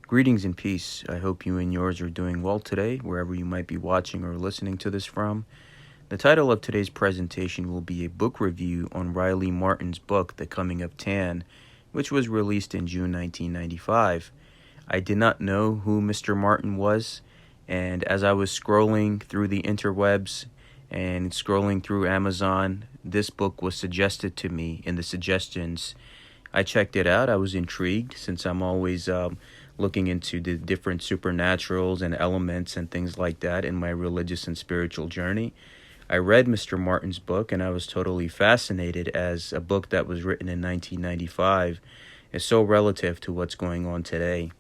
Greetings and peace. I hope you and yours are doing well today, wherever you might be watching or listening to this from. The title of today's presentation will be a book review on Riley Martin's book, The Coming of Tan, which was released in June 1995. I did not know who Mr. Martin was, and as I was scrolling through the interwebs and scrolling through Amazon, this book was suggested to me in the suggestions. I checked it out. I was intrigued since I'm always looking into the different supernaturals and elements and things like that in my religious and spiritual journey. I read Mr. Martin's book and I was totally fascinated, as a book that was written in 1995 is so relative to what's going on today.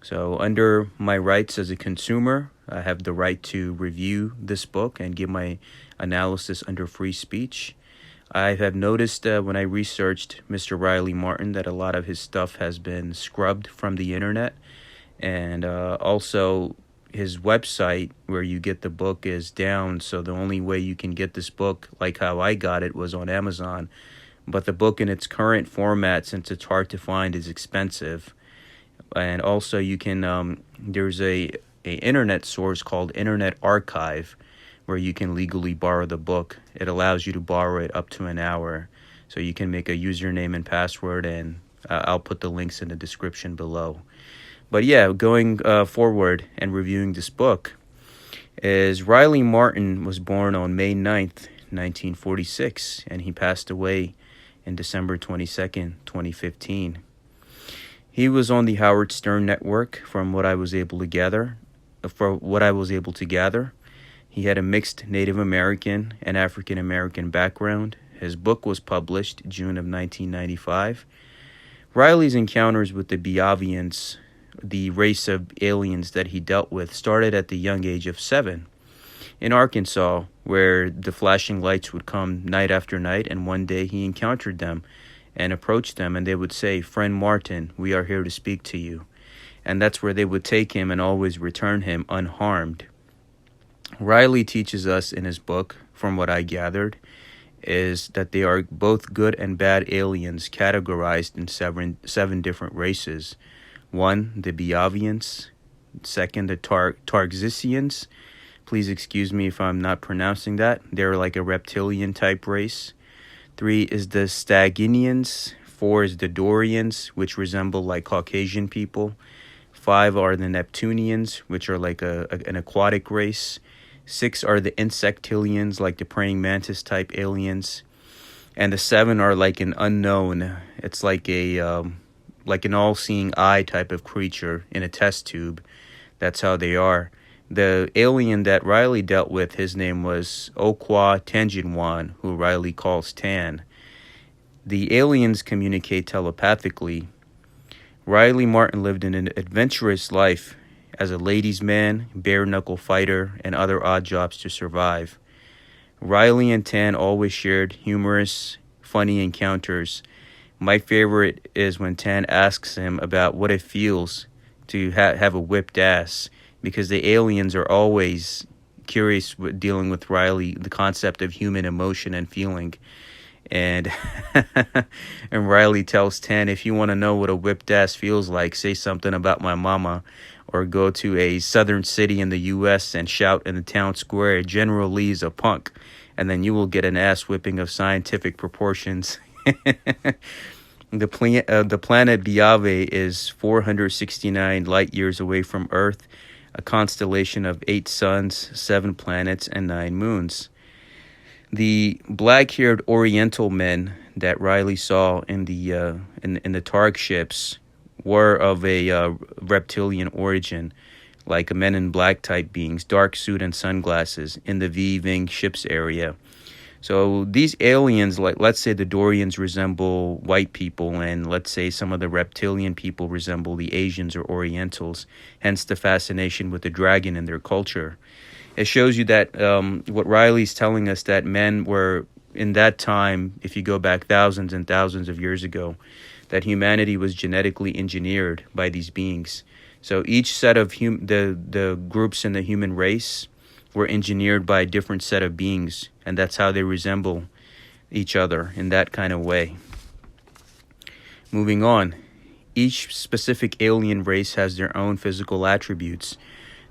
So under my rights as a consumer, I have the right to review this book and give my analysis under free speech. I have noticed when I researched Mr. Riley Martin that a lot of his stuff has been scrubbed from the internet, and also his website where you get the book is down, so the only way you can get this book, like how I got it, was on Amazon. But the book in its current format, since it's hard to find, is expensive. And also you can there's a internet source called Internet Archive where you can legally borrow the book. It allows you to borrow it up to an hour. So you can make a username and password, and I'll put the links in the description below. But yeah, going forward and reviewing this book, is Riley Martin was born on May 9th, 1946, and he passed away in December 22nd, 2015. He was on the Howard Stern network from what I was able to gather. He had a mixed Native American and African American background. His book was published June of 1995. Riley's encounters with the Biavians, the race of aliens that he dealt with, started at the young age of 7 in Arkansas, where the flashing lights would come night after night, and one day he encountered them and approached them, and they would say, "Friend Martin, we are here to speak to you." And that's where they would take him and always return him unharmed. Riley teaches us in his book, from what I gathered, is that they are both good and bad aliens categorized in seven different races. 1, the Biavians. 2, the Tarxisians. Please excuse me if I'm not pronouncing that. They're like a reptilian type race. 3 is the Staginians. 4 is the Dorians, which resemble like Caucasian people. 5 are the Neptunians, which are like an aquatic race. 6 are the Insectilians, like the praying mantis type aliens. And the 7 are like an unknown. It's like an all-seeing eye type of creature in a test tube. That's how they are. The alien that Riley dealt with, his name was O-Qua, who Riley calls Tan. The aliens communicate telepathically. Riley Martin lived an adventurous life as a ladies' man, bare-knuckle fighter, and other odd jobs to survive. Riley and Tan always shared humorous, funny encounters. My favorite is when Tan asks him about what it feels to have a whipped ass, because the aliens are always curious with dealing with Riley, the concept of human emotion and feeling. And and Riley tells Tan, if you want to know what a whipped ass feels like, say something about my mama, or go to a southern city in the U.S. and shout in the town square, "General Lee's a punk," and then you will get an ass whipping of scientific proportions. The planet Biave is 469 light years away from Earth, a constellation of 8 suns, 7 planets, and 9 moons. The black-haired Oriental men that Riley saw in the Targ ships were of a reptilian origin, like Men in Black type beings, dark suit and sunglasses in the V-Wing ships area. So these aliens, like let's say the Dorians resemble white people, and let's say some of the reptilian people resemble the Asians or Orientals, hence the fascination with the dragon in their culture. It shows you that what Riley's telling us, that men were, in that time, if you go back thousands and thousands of years ago, that humanity was genetically engineered by these beings. So each set of the groups in the human race were engineered by a different set of beings, and that's how they resemble each other in that kind of way. Moving on, Each specific alien race has their own physical attributes.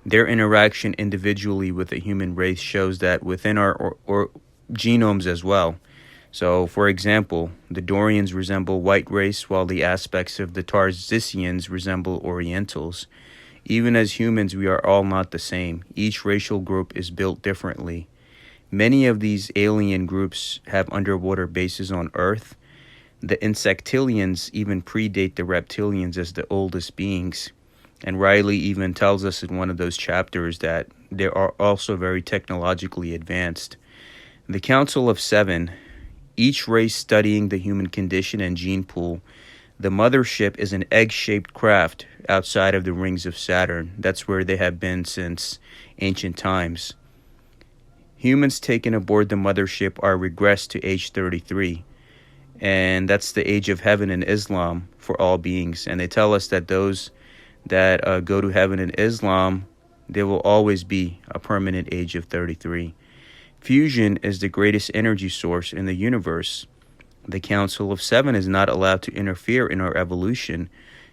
Their interaction individually with the human race shows that within our or genomes as well. So, for example, the Dorians resemble white race, while the aspects of the Tarzicians resemble Orientals. Even as humans, we are all not the same. Each racial group is built differently. Many of these alien groups have underwater bases on Earth. The insectilians even predate the reptilians as the oldest beings. And Riley even tells us in one of those chapters that they are also very technologically advanced. The Council of Seven, each race studying the human condition and gene pool. The mothership is an egg-shaped craft outside of the rings of Saturn. That's where they have been since ancient times. Humans taken aboard the mothership are regressed to age 33. And that's the age of heaven in Islam for all beings. And they tell us that those that go to heaven in Islam, there will always be a permanent age of 33. Fusion is the greatest energy source in the universe. The Council of Seven is not allowed to interfere in our evolution.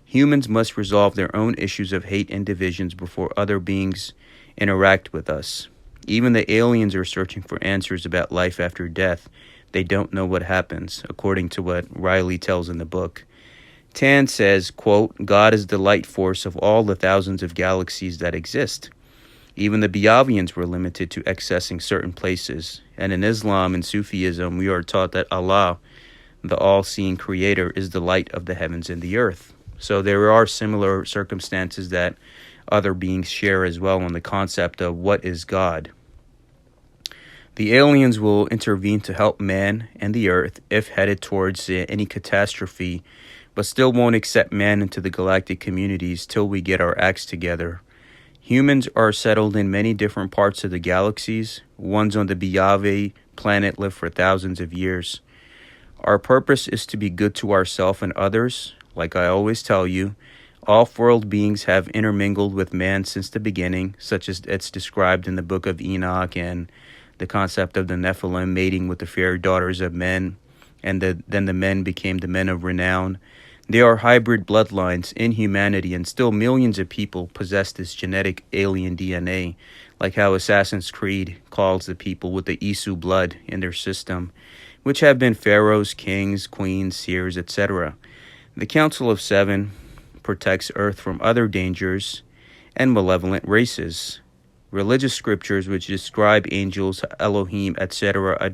Humans must resolve their own issues of hate and divisions before other beings interact with us. Even the aliens are searching for answers about life after death. They don't know what happens, according to what Riley tells in the book. Tan says, quote, God is the light force of all the thousands of galaxies that exist. Even the Biavians were limited to accessing certain places. And in Islam and Sufism, we are taught that Allah, the all-seeing creator, is the light of the heavens and the earth. So there are similar circumstances that other beings share as well on the concept of what is God. The aliens will intervene to help man and the earth if headed towards any catastrophe, but still won't accept man into the galactic communities till we get our acts together. Humans are settled in many different parts of the galaxies. Ones on the Biave planet live for thousands of years. Our purpose is to be good to ourselves and others. Like I always tell you, off-world beings have intermingled with man since the beginning, such as it's described in the book of Enoch, and the concept of the Nephilim mating with the fair daughters of men, and then the men became the men of renown. They are hybrid bloodlines in humanity, and still millions of people possess this genetic alien DNA, like how Assassin's Creed calls the people with the Isu blood in their system, which have been pharaohs, kings, queens, seers, etc. The Council of Seven protects Earth from other dangers and malevolent races. Religious scriptures which describe angels, Elohim, etc. are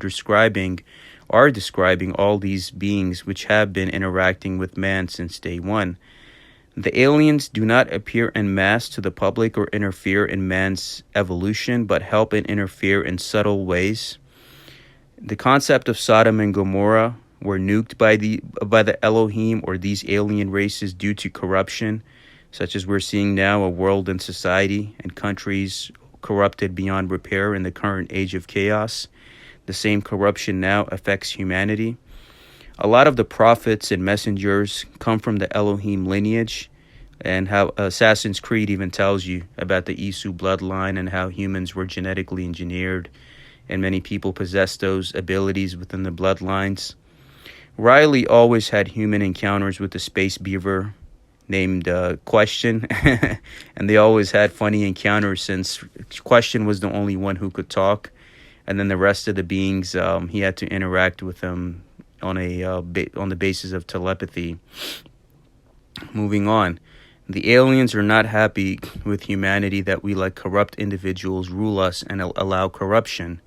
describing all these beings which have been interacting with man since day one. The aliens do not appear en masse to the public or interfere in man's evolution, but help and interfere in subtle ways. The concept of Sodom and Gomorrah were nuked by the Elohim or these alien races due to corruption, such as we're seeing now, a world and society and countries corrupted beyond repair in the current age of chaos. The same corruption now affects humanity. A lot of the prophets and messengers come from the Elohim lineage, and how Assassin's Creed even tells you about the Isu bloodline and how humans were genetically engineered, and many people possess those abilities within the bloodlines. Riley always had human encounters with the space beaver named Question, and they always had funny encounters since Question was the only one who could talk, and then the rest of the beings he had to interact with them on the basis of telepathy. Moving on, the aliens are not happy with humanity that we let corrupt individuals rule us and allow corruption.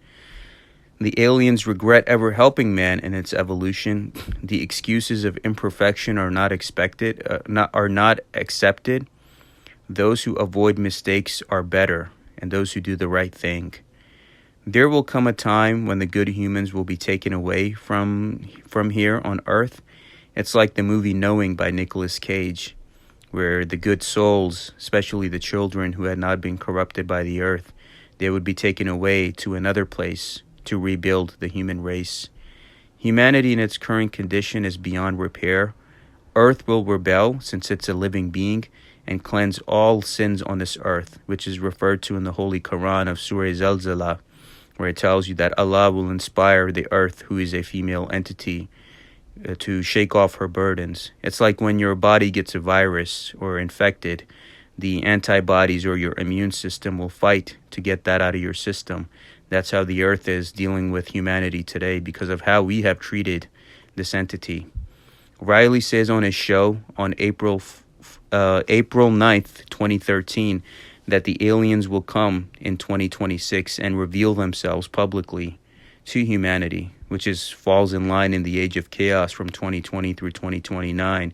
The aliens regret ever helping man in its evolution. The excuses of imperfection are not accepted. Those who avoid mistakes are better, and those who do the right thing. There will come a time when the good humans will be taken away from here on Earth. It's like the movie Knowing by Nicolas Cage, where the good souls, especially the children who had not been corrupted by the earth, they would be taken away to another place to rebuild the human race. Humanity in its current condition is beyond repair. Earth will rebel, since it's a living being, and cleanse all sins on this earth, which is referred to in the Holy Quran of Surah Zalzala, where it tells you that Allah will inspire the earth, who is a female entity, to shake off her burdens. It's like when your body gets a virus or infected, the antibodies or your immune system will fight to get that out of your system. That's how the earth is dealing with humanity today because of how we have treated this entity. Riley says on his show on April 9th, 2013, that the aliens will come in 2026 and reveal themselves publicly to humanity, which falls in line in the age of chaos from 2020 through 2029.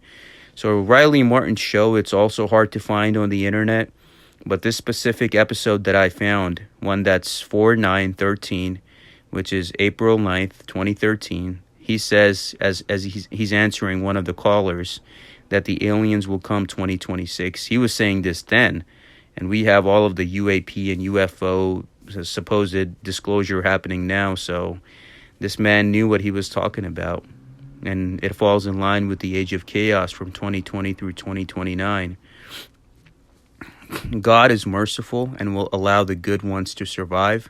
So Riley Martin's show, it's also hard to find on the internet, but this specific episode that I found, one that's 4/9/13, which is April 9th, 2013, he says, as he's answering one of the callers, that the aliens will come 2026. He was saying this then, and we have all of the UAP and UFO supposed disclosure happening now, so this man knew what he was talking about. And it falls in line with the age of chaos from 2020 through 2029. God is merciful and will allow the good ones to survive.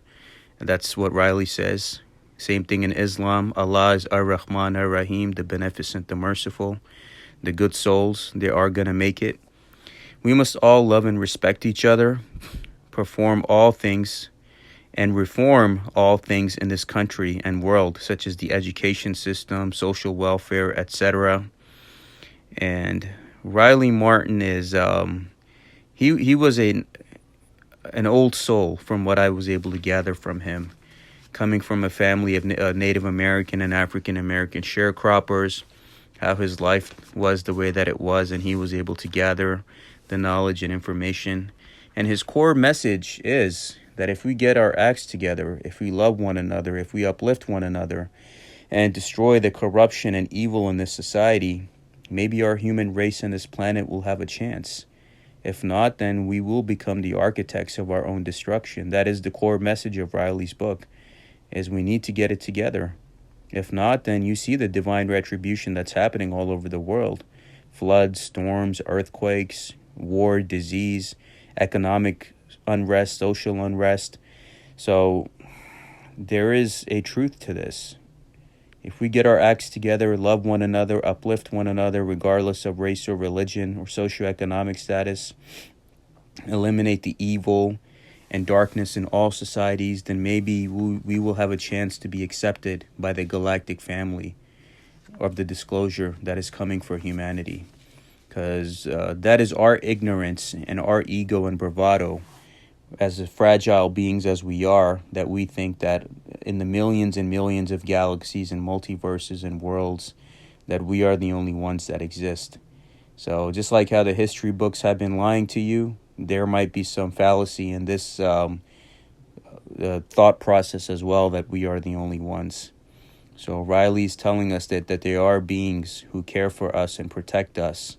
That's what Riley says. Same thing in Islam. Allah is Ar-Rahman Ar-Rahim, the beneficent, the merciful. The good souls, they are going to make it. We must all love and respect each other, perform all things, and reform all things in this country and world, such as the education system, social welfare, etc. And Riley Martin is he was an old soul, from what I was able to gather from him, coming from a family of Native American and African American sharecroppers, how his life was the way that it was, and he was able to gather the knowledge and information. And his core message is that if we get our acts together, if we love one another, if we uplift one another, and destroy the corruption and evil in this society, maybe our human race on this planet will have a chance. If not, then we will become the architects of our own destruction. That is the core message of Riley's book, is we need to get it together. If not, then you see the divine retribution that's happening all over the world. Floods, storms, earthquakes, war, disease, economic unrest, social unrest. So there is a truth to this. If we get our acts together, love one another, uplift one another, regardless of race or religion or socioeconomic status, eliminate the evil and darkness in all societies, then maybe we will have a chance to be accepted by the galactic family of the disclosure that is coming for humanity. Because that is our ignorance and our ego and bravado, as fragile beings as we are, that we think that in the millions and millions of galaxies and multiverses and worlds, that we are the only ones that exist. So just like how the history books have been lying to you, there might be some fallacy in this thought process as well, that we are the only ones. So Riley's telling us that there are beings who care for us and protect us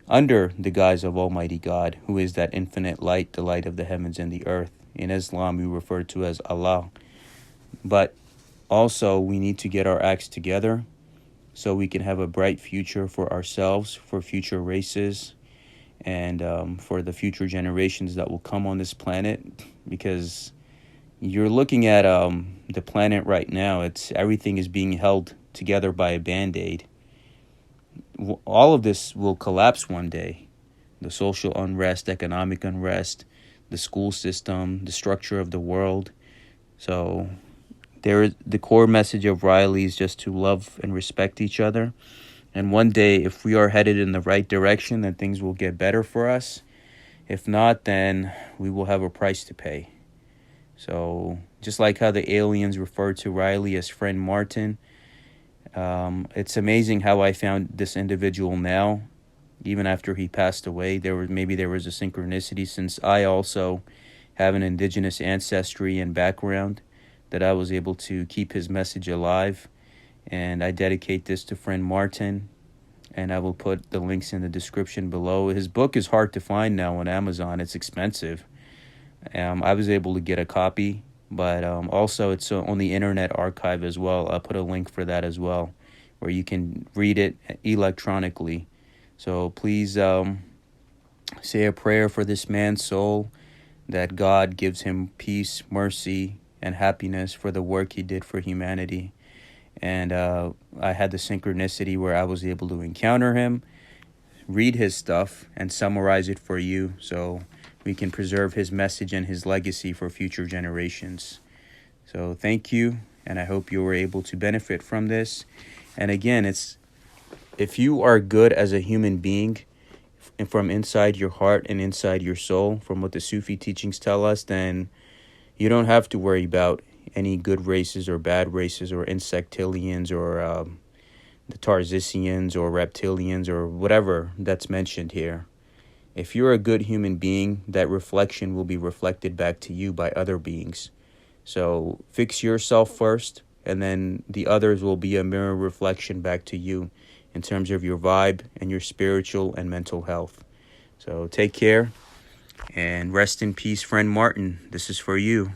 under the guise of Almighty God, who is that infinite light, the light of the heavens and the earth. In Islam, we refer to as Allah. But also, we need to get our acts together so we can have a bright future for ourselves, for future races, and for the future generations that will come on this planet. Because you're looking at the planet right now, everything is being held together by a Band-Aid. All of this will collapse one day. The social unrest, economic unrest, the school system, the structure of the world. So the core message of Riley is just to love and respect each other. And one day, if we are headed in the right direction, then things will get better for us. If not, then we will have a price to pay. So just like how the aliens refer to Riley as Friend Martin, it's amazing how I found this individual now, even after he passed away. There was a synchronicity, since I also have an indigenous ancestry and background, that I was able to keep his message alive. And I dedicate this to Friend Martin, and I will put the links in the description below. His book is hard to find now on Amazon. It's expensive. I was able to get a copy, but also it's on the Internet Archive as well. I'll put a link for that as well, where you can read it electronically. So please say a prayer for this man's soul, that God gives him peace, mercy, and happiness for the work he did for humanity. And I had the synchronicity where I was able to encounter him, read his stuff, and summarize it for you so we can preserve his message and his legacy for future generations. So thank you, and I hope you were able to benefit from this. And again, if you are good as a human being, and from inside your heart and inside your soul, from what the Sufi teachings tell us, then you don't have to worry about any good races or bad races or insectilians or the Tarzisians or reptilians or whatever that's mentioned here. If you're a good human being, that reflection will be reflected back to you by other beings. So fix yourself first, and then the others will be a mirror reflection back to you in terms of your vibe and your spiritual and mental health. So take care and rest in peace, friend Martin. This is for you.